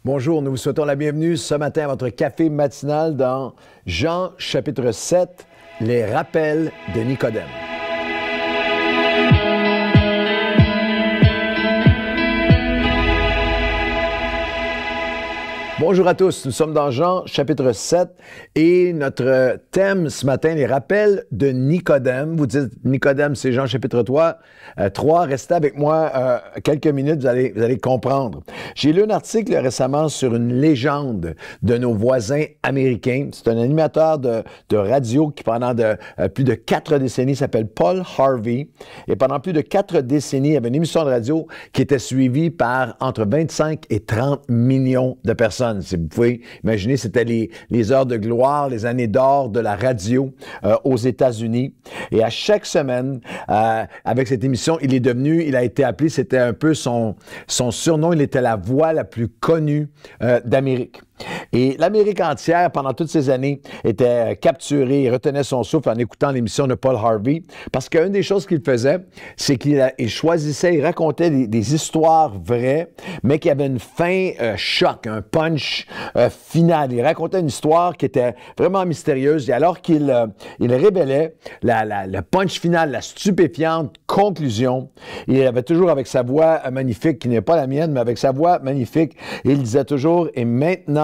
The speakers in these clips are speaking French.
Bonjour, nous vous souhaitons la bienvenue ce matin à votre café matinal dans Jean chapitre 7, les rappels de Nicodème. Bonjour à tous, nous sommes dans Jean chapitre 7 et notre thème ce matin, les rappels de Nicodème. Vous dites Nicodème, c'est Jean chapitre 3. Restez avec moi quelques minutes, vous allez comprendre. J'ai lu un article récemment sur une légende de nos voisins américains. C'est un animateur de radio qui pendant plus de 4 décennies s'appelle Paul Harvey. Et pendant plus de 4 décennies, il y avait une émission de radio qui était suivie par entre 25 et 30 millions de personnes. Si vous pouvez imaginer, c'était les heures de gloire, les années d'or de la radio aux États-Unis. Et à chaque semaine, avec cette émission, il a été appelé, c'était un peu son surnom, il était la voix la plus connue d'Amérique. Et l'Amérique entière, pendant toutes ces années, était capturée et retenait son souffle en écoutant l'émission de Paul Harvey. Parce qu'une des choses qu'il faisait, c'est qu'il choisissait, il racontait des histoires vraies, mais qui avaient une fin choc, un punch final. Il racontait une histoire qui était vraiment mystérieuse. Et alors qu'il révélait le punch final, la stupéfiante conclusion, il avait toujours avec sa voix magnifique, qui n'est pas la mienne, mais avec sa voix magnifique, il disait toujours, et maintenant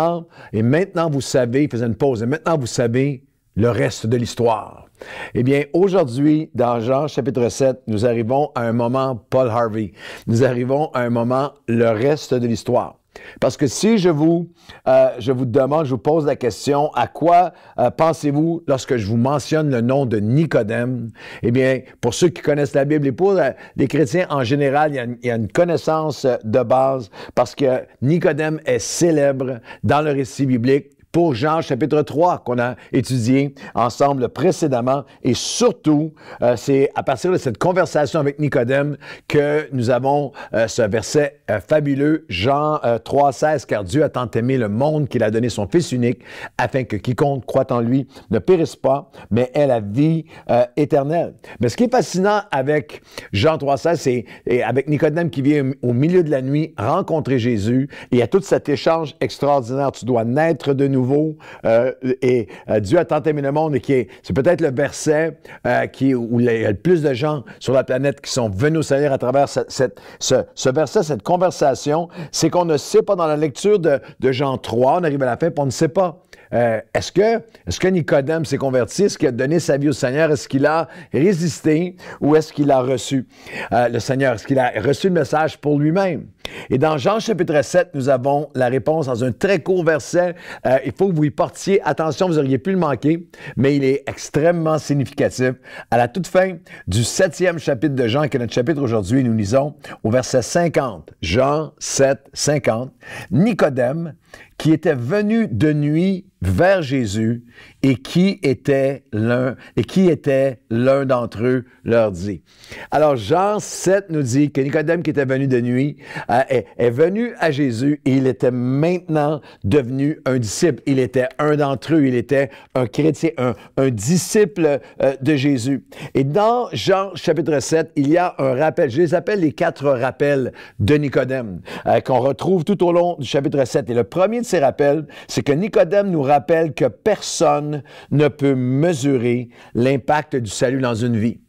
vous savez, il faisait une pause, et maintenant vous savez le reste de l'histoire. Eh bien, aujourd'hui, dans Jean chapitre 7, nous arrivons à un moment Paul Harvey. Nous arrivons à un moment le reste de l'histoire. Parce que si je vous demande, je vous pose la question, à quoi pensez-vous lorsque je vous mentionne le nom de Nicodème? Eh bien, pour ceux qui connaissent la Bible et pour les chrétiens en général, il y a une connaissance de base parce que Nicodème est célèbre dans le récit biblique pour Jean chapitre 3 qu'on a étudié ensemble précédemment. Et surtout, c'est à partir de cette conversation avec Nicodème que nous avons ce verset fabuleux, Jean 3,16, « Car Dieu a tant aimé le monde qu'il a donné son Fils unique, afin que quiconque croit en lui ne périsse pas, mais ait la vie éternelle. » Mais ce qui est fascinant avec Jean 3,16, c'est avec Nicodème qui vient au milieu de la nuit rencontrer Jésus, et il y a tout cet échange extraordinaire. Tu dois naître de nouveau. Dieu a tant aimé le monde, et c'est peut-être le verset où il y a le plus de gens sur la planète qui sont venus au Seigneur à travers ce verset, cette conversation. C'est qu'on ne sait pas dans la lecture de Jean 3, on arrive à la fin, puis on ne sait pas. Est-ce que Nicodème s'est converti? Est-ce qu'il a donné sa vie au Seigneur? Est-ce qu'il a résisté ou est-ce qu'il a reçu le Seigneur? Est-ce qu'il a reçu le message pour lui-même? Et dans Jean chapitre 7, nous avons la réponse dans un très court verset. Il faut que vous y portiez attention, vous auriez pu le manquer, mais il est extrêmement significatif. À la toute fin du 7e chapitre de Jean, qui est notre chapitre aujourd'hui, nous lisons au verset 50, Jean 7, 50, « Nicodème, qui était venu de nuit vers Jésus et qui était l'un d'entre eux leur dit. » Alors Jean 7 nous dit que Nicodème qui était venu de nuit est venu à Jésus et il était maintenant devenu un disciple. Il était un d'entre eux, il était un chrétien, un disciple de Jésus. Et dans Jean chapitre 7, il y a un rappel, je les appelle les 4 rappels de Nicodème qu'on retrouve tout au long du chapitre 7. Et le premier de ces rappels, c'est que Nicodème nous rappelle que personne ne peut mesurer l'impact du salut dans une vie.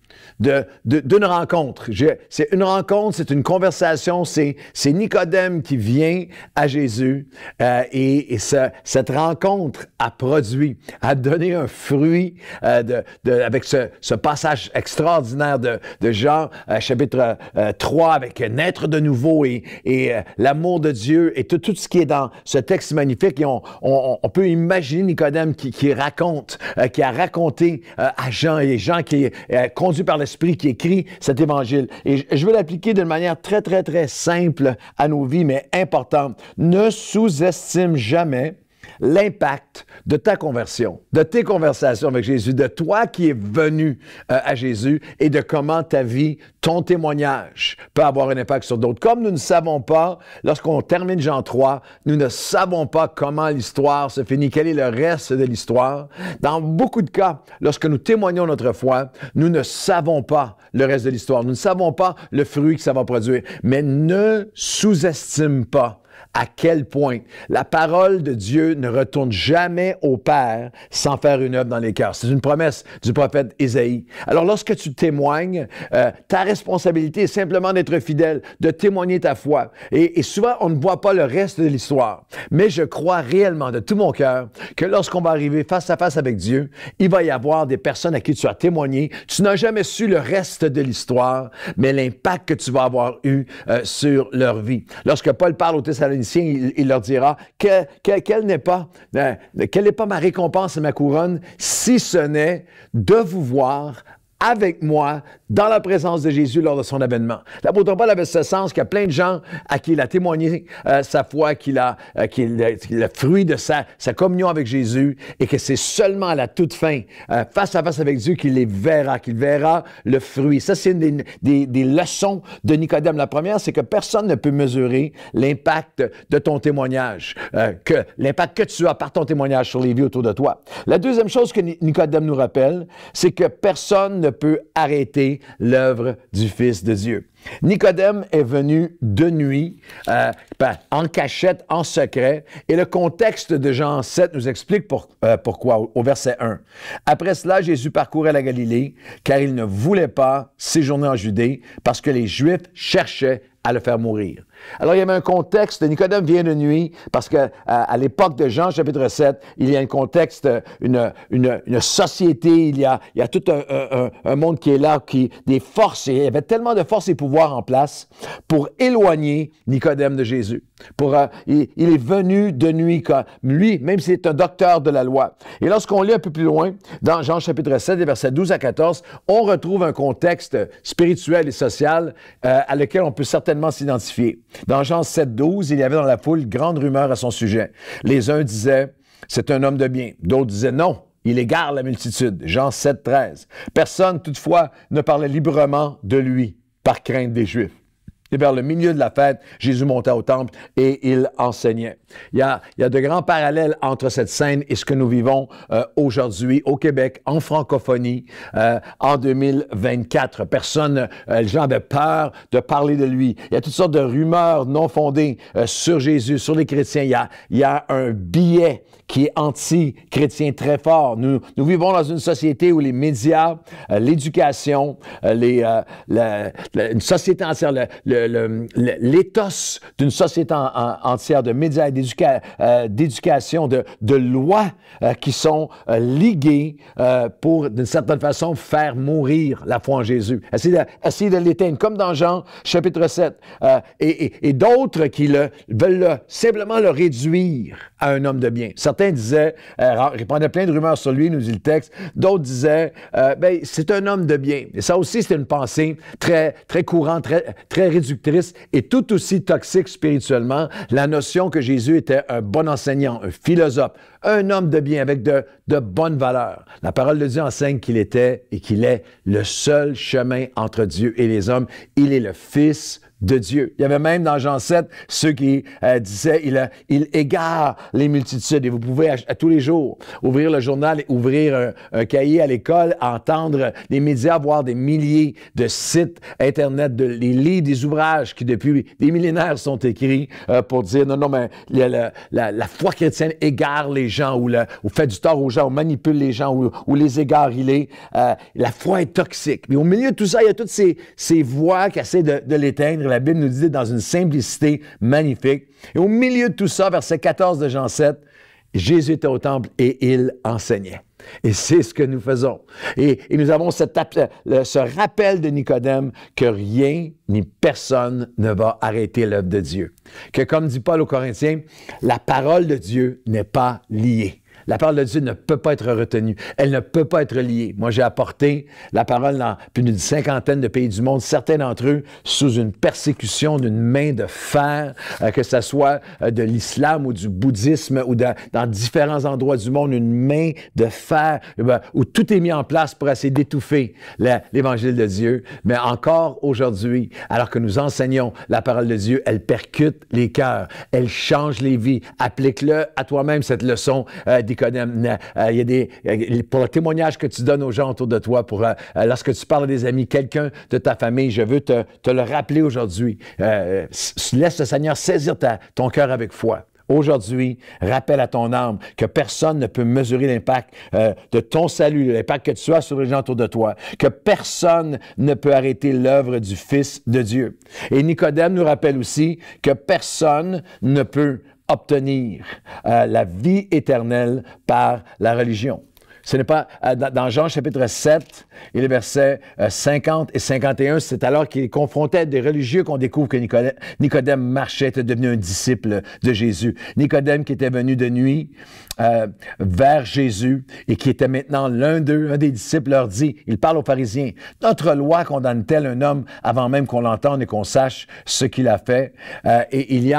D'une rencontre. C'est une rencontre, c'est une conversation, c'est Nicodème qui vient à Jésus et cette rencontre a produit, a donné un fruit avec ce passage extraordinaire de Jean chapitre 3 avec naître de nouveau et l'amour de Dieu et tout ce qui est dans ce texte magnifique. Et on peut imaginer Nicodème qui raconte, qui a raconté à Jean et Jean qui est conduit par l'Esprit qui écrit cet évangile. Et je veux l'appliquer d'une manière très, très, très simple à nos vies, mais importante. Ne sous-estime jamais l'impact de ta conversion, de tes conversations avec Jésus, de toi qui es venu à Jésus et de comment ta vie, ton témoignage peut avoir un impact sur d'autres. Comme nous ne savons pas, lorsqu'on termine Jean 3, nous ne savons pas comment l'histoire se finit, quel est le reste de l'histoire. Dans beaucoup de cas, lorsque nous témoignons notre foi, nous ne savons pas le reste de l'histoire. Nous ne savons pas le fruit que ça va produire. Mais ne sous-estime pas à quel point la parole de Dieu ne retourne jamais au Père sans faire une œuvre dans les cœurs. C'est une promesse du prophète Ésaïe. Alors, lorsque tu témoignes, ta responsabilité est simplement d'être fidèle, de témoigner ta foi. Et souvent, on ne voit pas le reste de l'histoire. Mais je crois réellement de tout mon cœur que lorsqu'on va arriver face à face avec Dieu, il va y avoir des personnes à qui tu as témoigné. Tu n'as jamais su le reste de l'histoire, mais l'impact que tu vas avoir eu sur leur vie. Lorsque Paul parle aux Thessaloniciens, il leur dira quelle n'est pas ma récompense et ma couronne, si ce n'est de vous voir avec moi dans la présence de Jésus lors de son avènement. L'apôtre Paul avait ce sens qu'il y a plein de gens à qui il a témoigné sa foi, qu'il est le fruit de sa communion avec Jésus et que c'est seulement à la toute fin, face à face avec Dieu, qu'il verra le fruit. Ça, c'est une des leçons de Nicodème. La première, c'est que personne ne peut mesurer l'impact de ton témoignage, l'impact que tu as par ton témoignage sur les vies autour de toi. La deuxième chose que Nicodème nous rappelle, c'est que personne ne peut arrêter l'œuvre du Fils de Dieu. Nicodème est venu de nuit, en cachette, en secret, et le contexte de Jean 7 nous explique pourquoi, au verset 1. Après cela, Jésus parcourait la Galilée, car il ne voulait pas séjourner en Judée, parce que les Juifs cherchaient à le faire mourir. Alors, il y avait un contexte. Nicodème vient de nuit parce qu'à l'époque de Jean, chapitre 7, il y a un contexte, une société, il y a tout un monde qui est là, des forces. Et il y avait tellement de forces et pouvoirs en place pour éloigner Nicodème de Jésus. Il est venu de nuit, lui, même s'il est un docteur de la loi. Et lorsqu'on lit un peu plus loin, dans Jean chapitre 7, versets 12 à 14, on retrouve un contexte spirituel et social à lequel on peut certainement s'identifier. Dans Jean 7, 12, il y avait dans la foule grande rumeur à son sujet. Les uns disaient, c'est un homme de bien. D'autres disaient, non, il égare la multitude. Jean 7, 13. Personne, toutefois, ne parlait librement de lui par crainte des Juifs. Et vers le milieu de la fête, Jésus monta au temple et il enseignait. Il y a de grands parallèles entre cette scène et ce que nous vivons aujourd'hui au Québec, en francophonie, en 2024. Les gens avaient peur de parler de lui. Il y a toutes sortes de rumeurs non fondées sur Jésus, sur les chrétiens. Il y a un biais qui est anti-chrétien très fort. Nous vivons dans une société où les médias, l'éducation, une société entière, l'éthos d'une société entière de médias et d'éducation, de lois qui sont liguées pour, d'une certaine façon, faire mourir la foi en Jésus. Essayer de l'éteindre, comme dans Jean chapitre 7. Et d'autres qui veulent simplement le réduire à un homme de bien. Certains disaient, répandaient plein de rumeurs sur lui, nous dit le texte. D'autres disaient, c'est un homme de bien. Et ça aussi, c'est une pensée très, très courante, très réductrice et tout aussi toxique spirituellement. La notion que Jésus était un bon enseignant, un philosophe, un homme de bien avec de bonnes valeurs. La parole de Dieu enseigne qu'il était et qu'il est le seul chemin entre Dieu et les hommes. Il est le Fils de Dieu. Il y avait même dans Jean 7 ceux qui disaient il égare les multitudes. Et vous pouvez à tous les jours ouvrir le journal, ouvrir un cahier à l'école, entendre les médias, voir des milliers de sites Internet, les livres, des ouvrages qui depuis des millénaires sont écrits pour dire non, mais la foi chrétienne égare les gens ou fait du tort aux gens, ou manipule les gens ou les égare. La foi est toxique. Mais au milieu de tout ça, il y a toutes ces voix qui essaient de l'éteindre. La Bible nous dit dans une simplicité magnifique. Et au milieu de tout ça, verset 14 de Jean 7, Jésus était au temple et il enseignait. Et c'est ce que nous faisons. Et nous avons ce rappel de Nicodème que rien ni personne ne va arrêter l'œuvre de Dieu. Que comme dit Paul aux Corinthiens, la parole de Dieu n'est pas liée. La parole de Dieu ne peut pas être retenue. Elle ne peut pas être liée. Moi, j'ai apporté la parole dans plus d'une cinquantaine de pays du monde, certains d'entre eux sous une persécution d'une main de fer, que ce soit de l'islam ou du bouddhisme ou dans différents endroits du monde, une main de fer où tout est mis en place pour essayer d'étouffer l'Évangile de Dieu. Mais encore aujourd'hui, alors que nous enseignons la parole de Dieu, elle percute les cœurs, elle change les vies. Applique-le à toi-même, cette leçon Nicodème. Il y a pour le témoignage que tu donnes aux gens autour de toi, lorsque tu parles à des amis, quelqu'un de ta famille, je veux te le rappeler aujourd'hui. Laisse le Seigneur saisir ton cœur avec foi. Aujourd'hui, rappelle à ton âme que personne ne peut mesurer l'impact de ton salut, l'impact que tu as sur les gens autour de toi, que personne ne peut arrêter l'œuvre du Fils de Dieu. Et Nicodème nous rappelle aussi que personne ne peut obtenir la vie éternelle par la religion. Ce n'est pas dans Jean chapitre 7 et les versets 50 et 51, c'est alors qu'il est confronté à des religieux qu'on découvre que Nicodème marchait, était devenu un disciple de Jésus. Nicodème qui était venu de nuit vers Jésus et qui était maintenant l'un d'eux, un des disciples, leur dit, il parle aux pharisiens, « Notre loi condamne-t-elle un homme avant même qu'on l'entende et qu'on sache ce qu'il a fait? » Et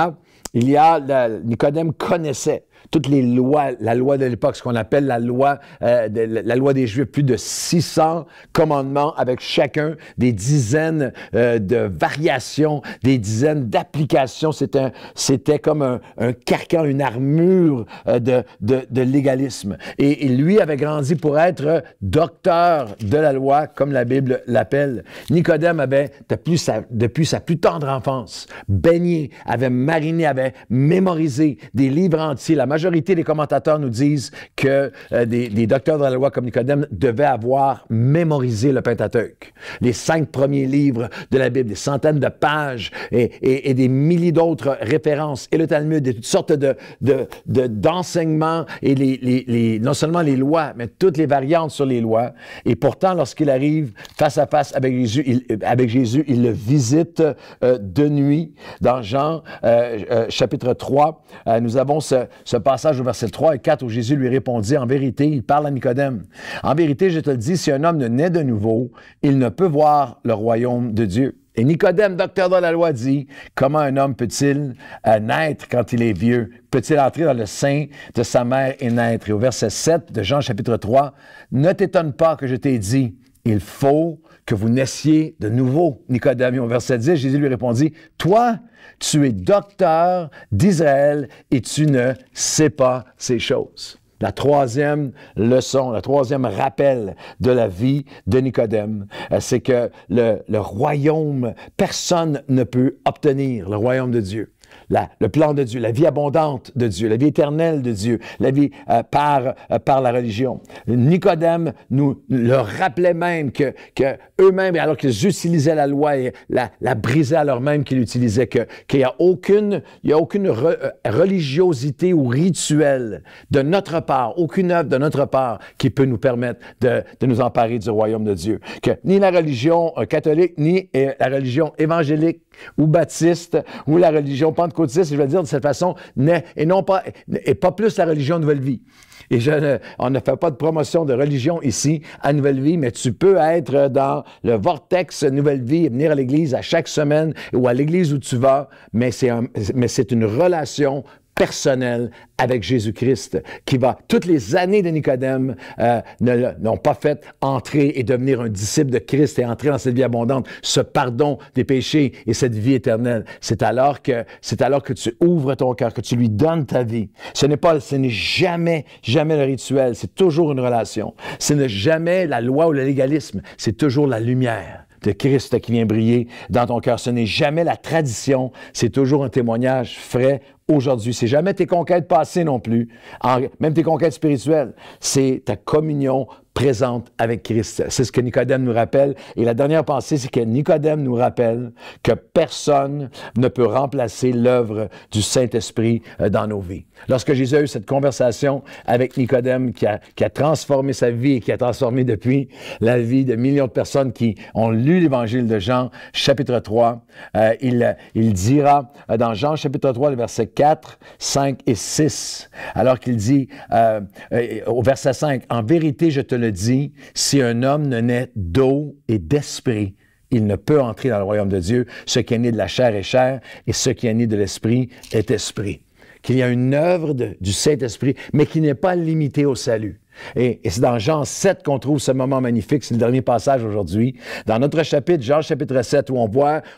Nicodème connaissait toutes les lois, la loi de l'époque, ce qu'on appelle la loi des Juifs, plus de 600 commandements avec chacun des dizaines de variations, des dizaines d'applications. C'était comme un carcan, une armure de légalisme. Et lui avait grandi pour être docteur de la loi, comme la Bible l'appelle. Nicodème avait, depuis sa plus tendre enfance, baigné, avait mariné, avait mémorisé des livres entiers. La majorité des commentateurs nous disent que des docteurs de la loi comme Nicodème devaient avoir mémorisé le Pentateuque. Les 5 premiers livres de la Bible, des centaines de pages et des milliers d'autres références. Et le Talmud, et toutes sortes d'enseignements et non seulement les lois, mais toutes les variantes sur les lois. Et pourtant, lorsqu'il arrive face à face avec Jésus, il le visite de nuit. Dans Jean chapitre 3, nous avons ce passage au verset 3 et 4 où Jésus lui répondit, en vérité, il parle à Nicodème. En vérité, je te le dis, si un homme ne naît de nouveau, il ne peut voir le royaume de Dieu. Et Nicodème, docteur de la loi, dit, comment un homme peut-il naître quand il est vieux? Peut-il entrer dans le sein de sa mère et naître? Et au verset 7 de Jean chapitre 3, ne t'étonne pas que je t'ai dit, il faut que vous naissiez de nouveau, Nicodème. Et au verset 10, Jésus lui répondit, toi, tu es docteur d'Israël et tu ne sais pas ces choses. La troisième leçon, le troisième rappel de la vie de Nicodème, c'est que le royaume, personne ne peut obtenir le royaume de Dieu. Le plan de Dieu, la vie abondante de Dieu, la vie éternelle de Dieu, la vie par la religion. Nicodème nous leur rappelait même que eux-mêmes, alors qu'ils utilisaient la loi et la brisaient alors même qu'ils l'utilisaient, qu'il n'y a aucune religiosité ou rituel de notre part, aucune œuvre de notre part qui peut nous permettre de nous emparer du royaume de Dieu. Que ni la religion catholique, ni la religion évangélique ou baptiste, ou la religion pentecôtiste, je vais le dire de cette façon, et pas plus la religion Nouvelle Vie. Et on ne fait pas de promotion de religion ici à Nouvelle Vie, mais tu peux être dans le vortex Nouvelle Vie et venir à l'Église à chaque semaine ou à l'Église où tu vas, mais c'est une relation personnel avec Jésus-Christ, qui va, toutes les années de Nicodème n'ont pas fait entrer et devenir un disciple de Christ et entrer dans cette vie abondante, ce pardon des péchés et cette vie éternelle. C'est alors que tu ouvres ton cœur, que tu lui donnes ta vie. Ce n'est jamais le rituel, c'est toujours une relation. Ce n'est jamais la loi ou le légalisme, c'est toujours la lumière de Christ qui vient briller dans ton cœur. Ce n'est jamais la tradition, c'est toujours un témoignage frais aujourd'hui. C'est jamais tes conquêtes passées non plus, même tes conquêtes spirituelles. C'est ta communion présente avec Christ. C'est ce que Nicodème nous rappelle. Et la dernière pensée, c'est que Nicodème nous rappelle que personne ne peut remplacer l'œuvre du Saint-Esprit dans nos vies. Lorsque Jésus a eu cette conversation avec Nicodème qui a transformé sa vie et qui a transformé depuis la vie de millions de personnes qui ont lu l'Évangile de Jean, chapitre 3, il dira dans Jean, chapitre 3, le verset 4, 5 et 6, alors qu'il dit au verset 5, « En vérité, je te le dit, si un homme ne naît d'eau et d'esprit, il ne peut entrer dans le royaume de Dieu. Ce qui est né de la chair est chair, et ce qui est né de l'esprit est esprit. » Qu'il y a une œuvre du Saint-Esprit, mais qui n'est pas limitée au salut. Et c'est dans Jean 7 qu'on trouve ce moment magnifique. C'est le dernier passage aujourd'hui. Dans notre chapitre, Jean chapitre 7, où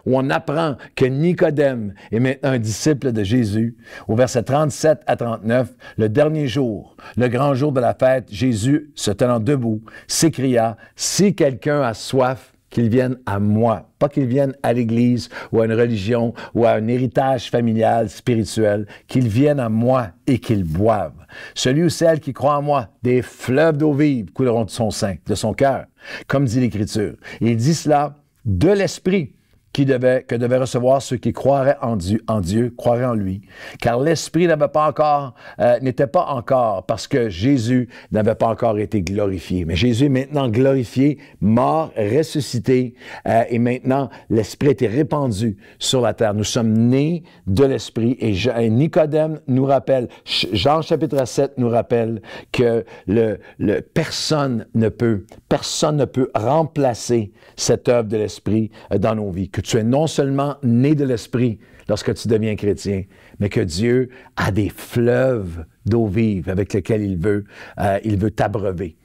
on apprend que Nicodème est maintenant un disciple de Jésus. Au verset 37 à 39, le dernier jour, le grand jour de la fête, Jésus, se tenant debout, s'écria, « Si quelqu'un a soif, qu'il vienne à moi. » Pas qu'il vienne à l'Église ou à une religion ou à un héritage familial, spirituel. Qu'il vienne à moi et qu'il boive. Celui ou celle qui croit en moi, des fleuves d'eau vive couleront de son sein, de son cœur, comme dit l'Écriture. Il dit cela de l'Esprit que devaient recevoir ceux qui croiraient en Dieu, croiraient en lui. Car l'Esprit n'était pas encore, parce que Jésus n'avait pas encore été glorifié. Mais Jésus est maintenant glorifié, mort, ressuscité, et maintenant l'Esprit a été répandu sur la terre. Nous sommes nés de l'Esprit, et Nicodème nous rappelle, Jean chapitre 7 nous rappelle que personne ne peut remplacer cette œuvre de l'Esprit dans nos vies. Que tu es non seulement né de l'Esprit lorsque tu deviens chrétien, mais que Dieu a des fleuves d'eau vive avec lesquels il veut t'abreuver.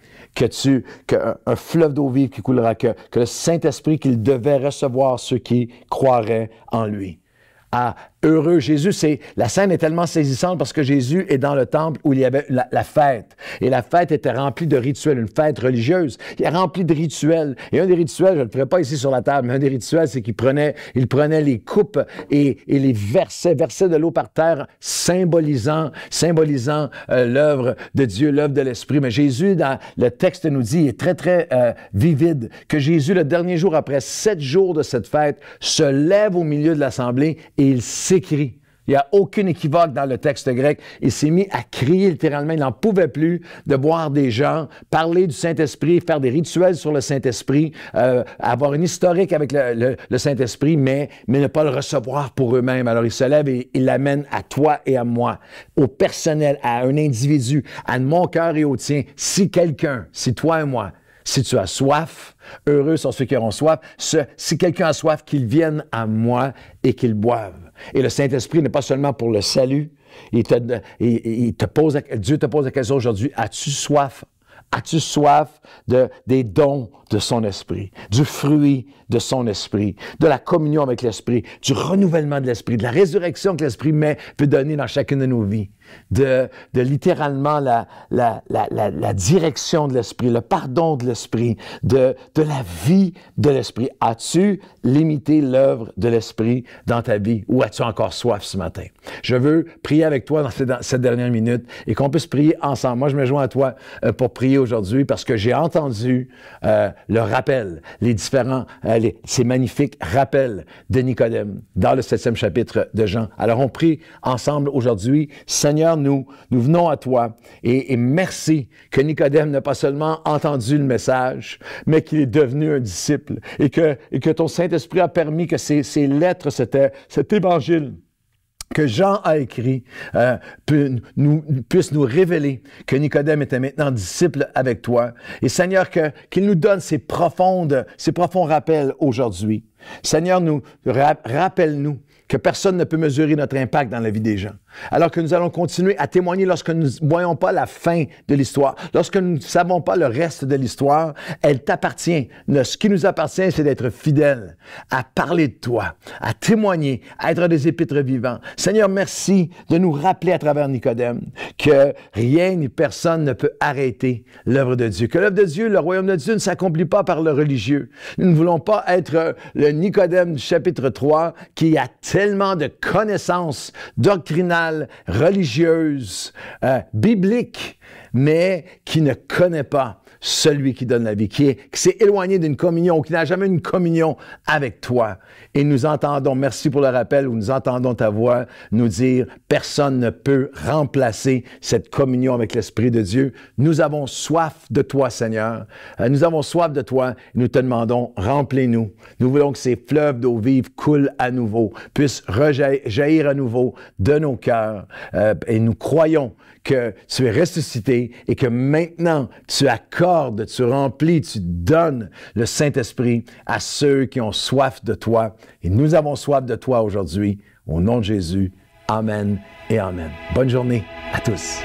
Un fleuve d'eau vive qui coulera, que le Saint-Esprit qu'il devait recevoir ceux qui croiraient en lui. Ah, heureux Jésus, la scène est tellement saisissante parce que Jésus est dans le temple où il y avait la fête. Et la fête était remplie de rituels, une fête religieuse. Il est rempli de rituels. Et un des rituels, je ne le ferai pas ici sur la table, mais un des rituels, c'est qu'il prenait les coupes et les versait de l'eau par terre, symbolisant l'œuvre de Dieu, l'œuvre de l'Esprit. Mais Jésus, dans le texte nous dit, il est très, très vivide, que Jésus, le dernier jour, après 7 jours de cette fête, se lève au milieu de l'assemblée et il s'écrie. Il n'y a aucun équivoque dans le texte grec. Il s'est mis à crier littéralement. Il n'en pouvait plus de voir des gens parler du Saint-Esprit, faire des rituels sur le Saint-Esprit, avoir une historique avec le Saint-Esprit, mais ne pas le recevoir pour eux-mêmes. Alors il se lève et il l'amène à toi et à moi, au personnel, à un individu, à mon cœur et au tien. Si toi et moi, si tu as soif, heureux sont ceux qui auront soif. Si quelqu'un a soif, qu'il vienne à moi et qu'il boive. Et le Saint-Esprit n'est pas seulement pour le salut. Dieu te pose la question aujourd'hui, as-tu soif? As-tu soif des dons de son esprit, du fruit de son esprit, de la communion avec l'esprit, du renouvellement de l'esprit, de la résurrection que l'esprit peut donner dans chacune de nos vies, de littéralement la direction de l'esprit, le pardon de l'esprit, de la vie de l'esprit. As-tu limité l'œuvre de l'esprit dans ta vie ou as-tu encore soif ce matin? Je veux prier avec toi dans cette dernière minute et qu'on puisse prier ensemble. Moi, je me joins à toi pour prier aujourd'hui parce que j'ai entendu le rappel, ces magnifiques rappels de Nicodème dans le 7e chapitre de Jean. Alors, on prie ensemble aujourd'hui. Seigneur, nous venons à toi et merci que Nicodème n'a pas seulement entendu le message, mais qu'il est devenu un disciple et que ton Saint-Esprit a permis que ces lettres, cet évangile que Jean a écrit puisse nous révéler que Nicodème était maintenant disciple avec toi. Et Seigneur, qu'il nous donne ces profonds rappels aujourd'hui. Seigneur, rappelle-nous que personne ne peut mesurer notre impact dans la vie des gens. Alors que nous allons continuer à témoigner lorsque nous ne voyons pas la fin de l'histoire, lorsque nous ne savons pas le reste de l'histoire, elle t'appartient. Ce qui nous appartient, c'est d'être fidèles, à parler de toi, à témoigner, à être des épîtres vivants. Seigneur, merci de nous rappeler à travers Nicodème que rien ni personne ne peut arrêter l'œuvre de Dieu. Que l'œuvre de Dieu, le royaume de Dieu ne s'accomplit pas par le religieux. Nous ne voulons pas être le Nicodème du chapitre 3 qui a tellement de connaissances doctrinales, religieuses, bibliques, mais qui ne connaît pas celui qui donne la vie, qui s'est éloigné d'une communion, qui n'a jamais une communion avec toi. Et nous entendons, merci pour le rappel, où nous entendons ta voix nous dire, personne ne peut remplacer cette communion avec l'Esprit de Dieu. Nous avons soif de toi, Seigneur. Nous avons soif de toi. Nous te demandons, remplis-nous. Nous voulons que ces fleuves d'eau vive coulent à nouveau, puissent jaillir à nouveau de nos cœurs. Et nous croyons que tu es ressuscité et que maintenant tu accordes, tu remplis, tu donnes le Saint-Esprit à ceux qui ont soif de toi. Et nous avons soif de toi aujourd'hui. Au nom de Jésus, amen et amen. Bonne journée à tous.